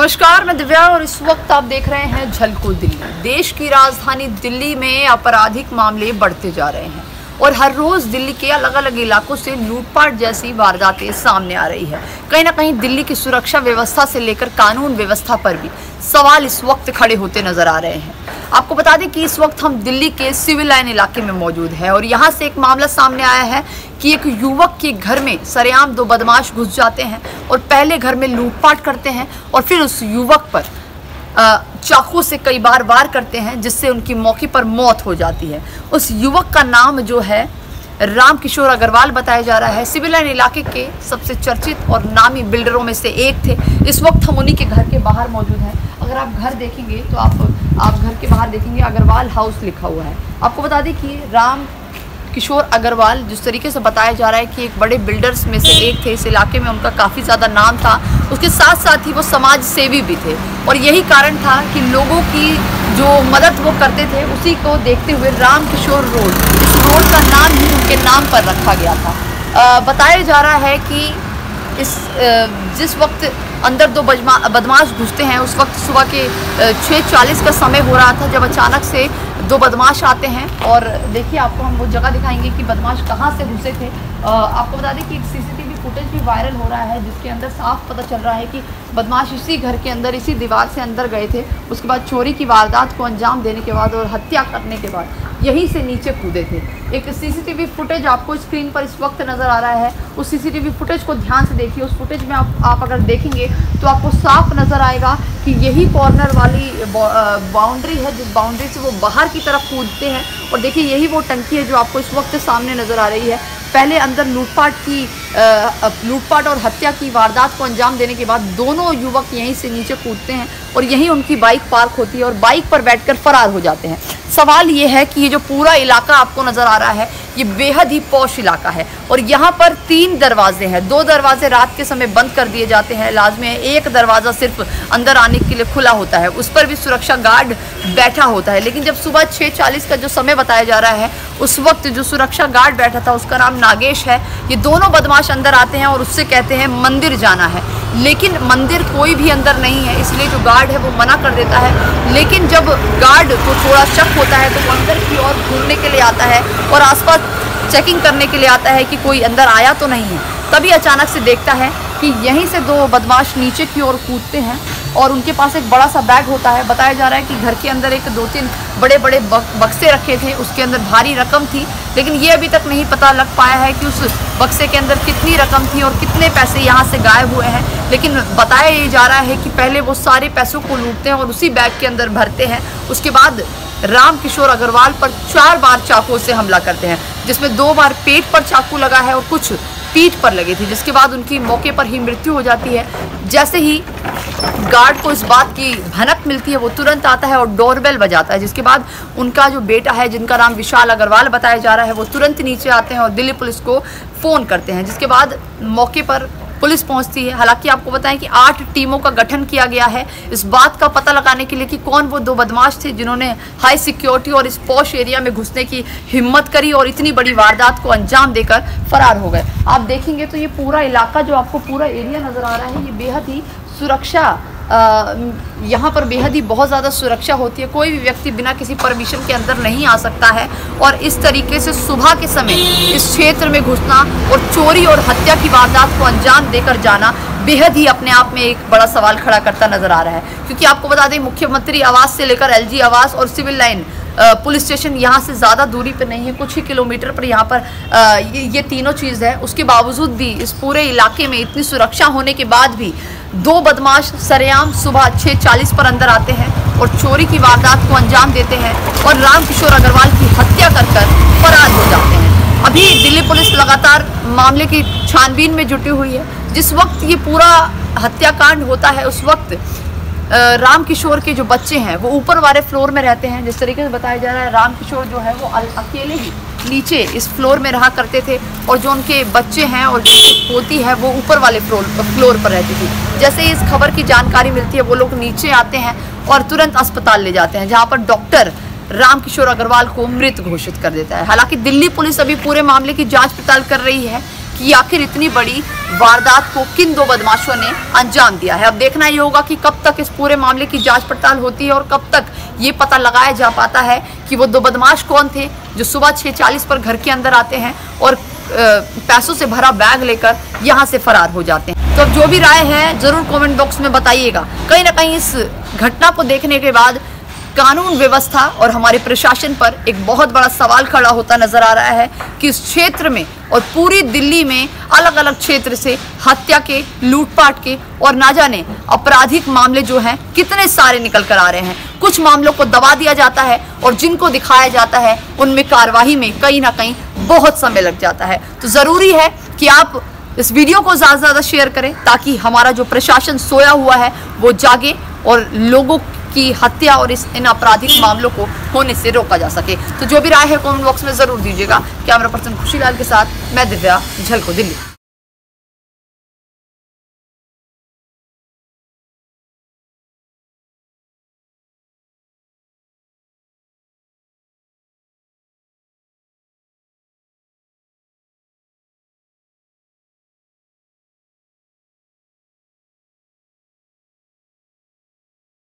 नमस्कार, मैं दिव्या और इस वक्त आप देख रहे हैं झलको दिल्ली। देश की राजधानी दिल्ली में आपराधिक मामले बढ़ते जा रहे हैं और हर रोज दिल्ली के अलग अलग इलाकों से लूटपाट जैसी वारदातें सामने आ रही है। कहीं ना कहीं दिल्ली की सुरक्षा व्यवस्था से लेकर कानून व्यवस्था पर भी सवाल इस वक्त खड़े होते नजर आ रहे हैं। आपको बता दें कि इस वक्त हम दिल्ली के सिविल लाइन इलाके में मौजूद हैं और यहाँ से एक मामला सामने आया है कि एक युवक के घर में सरेआम दो बदमाश घुस जाते हैं और पहले घर में लूटपाट करते हैं और फिर उस युवक पर चाकू से कई बार वार करते हैं, जिससे उनकी मौके पर मौत हो जाती है। उस युवक का नाम जो है राम किशोर अग्रवाल बताया जा रहा है। सिविल लाइन इलाके के सबसे चर्चित और नामी बिल्डरों में से एक थे। इस वक्त हम उन्हीं के घर के बाहर मौजूद हैं। अगर आप घर देखेंगे तो आप घर के बाहर देखेंगे अग्रवाल हाउस लिखा हुआ है। आपको बता दें कि राम किशोर अग्रवाल जिस तरीके से बताया जा रहा है कि एक बड़े बिल्डर्स में से एक थे, इस इलाके में उनका काफ़ी ज़्यादा नाम था। उसके साथ साथ ही वो समाज सेवी भी थे और यही कारण था कि लोगों की जो मदद वो करते थे, उसी को देखते हुए राम किशोर रोड, इस रोड का नाम ही उनके नाम पर रखा गया था। बताया जा रहा है कि जिस वक्त अंदर दो बदमाश घुसते हैं, उस वक्त सुबह के 6:40 का समय हो रहा था, जब अचानक से दो बदमाश आते हैं। और देखिए, आपको हम वो जगह दिखाएंगे कि बदमाश कहाँ से घुसे थे। आपको बता दें कि एक सीसीटीवी फुटेज भी वायरल हो रहा है, जिसके अंदर साफ पता चल रहा है कि बदमाश इसी घर के अंदर, इसी दीवार से अंदर गए थे। उसके बाद चोरी की वारदात को अंजाम देने के बाद और हत्या करने के बाद यहीं से नीचे कूदे थे। एक सीसीटीवी फुटेज आपको स्क्रीन पर इस वक्त नज़र आ रहा है। उस सीसीटीवी फुटेज को ध्यान से देखिए। उस फुटेज में आप अगर देखेंगे तो आपको साफ नज़र आएगा कि यही कॉर्नर वाली बाउंड्री है, जिस बाउंड्री से वो बाहर की तरफ कूदते हैं। और देखिए, यही वो टंकी है जो आपको इस वक्त सामने नज़र आ रही है। पहले अंदर लूटपाट और हत्या की वारदात को अंजाम देने के बाद दोनों युवक यहीं से नीचे कूदते हैं और यहीं उनकी बाइक पार्क होती है और बाइक पर बैठकर फरार हो जाते हैं। सवाल ये है कि ये जो पूरा इलाका आपको नज़र आ रहा है, ये बेहद ही पॉश इलाका है और यहाँ पर 3 दरवाजे हैं। 2 दरवाजे रात के समय बंद कर दिए जाते हैं, लाजमी है। एक दरवाज़ा सिर्फ अंदर आने के लिए खुला होता है, उस पर भी सुरक्षा गार्ड बैठा होता है। लेकिन जब सुबह 6:40 का जो समय बताया जा रहा है, उस वक्त जो सुरक्षा गार्ड बैठा था, उसका नाम नागेश है। ये दोनों बदमाश अंदर आते हैं और उससे कहते हैं मंदिर जाना है, लेकिन मंदिर कोई भी अंदर नहीं है, इसलिए जो गार्ड है वो मना कर देता है। लेकिन जब गार्ड को थोड़ा शक होता है तो वो अंदर की ओर घूमने के लिए आता है और आसपास चेकिंग करने के लिए आता है कि कोई अंदर आया तो नहीं है। तभी अचानक से देखता है कि यहीं से 2 बदमाश नीचे की ओर कूदते हैं और उनके पास एक बड़ा सा बैग होता है। बताया जा रहा है कि घर के अंदर एक 2-3 बड़े बड़े बक्से रखे थे, उसके अंदर भारी रकम थी, लेकिन ये अभी तक नहीं पता लग पाया है कि उस बक्से के अंदर कितनी रकम थी और कितने पैसे यहाँ से गायब हुए हैं। लेकिन बताया ये जा रहा है कि पहले वो सारे पैसों को लूटते हैं और उसी बैग के अंदर भरते हैं। उसके बाद राम किशोर अग्रवाल पर 4 बार चाकू से हमला करते हैं, जिसमें 2 बार पेट पर चाकू लगा है और कुछ पीठ पर लगी थी, जिसके बाद उनकी मौके पर ही मृत्यु हो जाती है। जैसे ही गार्ड को इस बात की भनक मिलती है, वो तुरंत आता है और डोरबेल बजाता है, जिसके बाद उनका जो बेटा है, जिनका नाम विशाल अग्रवाल बताया जा रहा है, वो तुरंत नीचे आते हैं और दिल्ली पुलिस को फ़ोन करते हैं, जिसके बाद मौके पर पुलिस पहुंचती है। हालांकि आपको बताएं कि 8 टीमों का गठन किया गया है इस बात का पता लगाने के लिए कि कौन वो 2 बदमाश थे जिन्होंने हाई सिक्योरिटी और इस पॉश एरिया में घुसने की हिम्मत करी और इतनी बड़ी वारदात को अंजाम देकर फरार हो गए। आप देखेंगे तो ये पूरा इलाका, जो आपको पूरा एरिया नज़र आ रहा है, ये बेहद ही सुरक्षा, यहाँ पर बेहद ही बहुत ज़्यादा सुरक्षा होती है। कोई भी व्यक्ति बिना किसी परमिशन के अंदर नहीं आ सकता है और इस तरीके से सुबह के समय इस क्षेत्र में घुसना और चोरी और हत्या की वारदात को अंजाम देकर जाना बेहद ही अपने आप में एक बड़ा सवाल खड़ा करता नज़र आ रहा है। क्योंकि आपको बता दें, मुख्यमंत्री आवास से लेकर LG आवास और सिविल लाइन पुलिस स्टेशन यहाँ से ज़्यादा दूरी पर नहीं है, कुछ ही किलोमीटर पर यहाँ पर ये तीनों चीज़ है। उसके बावजूद भी इस पूरे इलाके में इतनी सुरक्षा होने के बाद भी 2 बदमाश सरेआम सुबह 6:40 पर अंदर आते हैं और चोरी की वारदात को अंजाम देते हैं और राम किशोर अग्रवाल की हत्या कर फरार हो जाते हैं। अभी दिल्ली पुलिस लगातार मामले की छानबीन में जुटी हुई है। जिस वक्त ये पूरा हत्याकांड होता है, उस वक्त राम किशोर के जो बच्चे हैं वो ऊपर वाले फ्लोर में रहते हैं। जिस तरीके से बताया जा रहा है, राम किशोर जो है वो अकेले ही नीचे इस फ्लोर में रहा करते थे और जो उनके बच्चे हैं और जो पोती है वो ऊपर वाले फ्लोर पर रहती थी। जैसे ही इस खबर की जानकारी मिलती है, वो लोग नीचे आते हैं और तुरंत अस्पताल ले जाते हैं, जहाँ पर डॉक्टर राम किशोर अग्रवाल को मृत घोषित कर देता है। हालांकि दिल्ली पुलिस अभी पूरे मामले की जांच पड़ताल कर रही है कि आखिर इतनी बड़ी वारदात को किन दो बदमाशों ने अंजाम दिया है। अब देखना ये होगा कि कब तक इस पूरे मामले की जांच पड़ताल होती है और कब तक ये पता लगाया जा पाता है कि वो दो बदमाश कौन थे जो सुबह 6:40 पर घर के अंदर आते हैं और पैसों से भरा बैग लेकर यहाँ से फरार हो जाते हैं। तो अब जो भी राय है जरूर कमेंट बॉक्स में बताइएगा। कहीं ना कहीं इस घटना को देखने के बाद कानून व्यवस्था और हमारे प्रशासन पर एक बहुत बड़ा सवाल खड़ा होता नजर आ रहा है कि इस क्षेत्र में और पूरी दिल्ली में अलग अलग क्षेत्र से हत्या के, लूटपाट के और ना जाने आपराधिक मामले जो हैं कितने सारे निकल कर आ रहे हैं। कुछ मामलों को दबा दिया जाता है और जिनको दिखाया जाता है उनमें कार्यवाही में कहीं ना कहीं बहुत समय लग जाता है। तो ज़रूरी है कि आप इस वीडियो को ज़्यादा से ज़्यादा शेयर करें ताकि हमारा जो प्रशासन सोया हुआ है वो जागे और लोगों की हत्या और इन आपराधिक मामलों को होने से रोका जा सके। तो जो भी राय है कमेंट बॉक्स में ज़रूर दीजिएगा। कैमरा पर्सन खुशीलाल के साथ मैं दिव्या, झलको दिल्ली।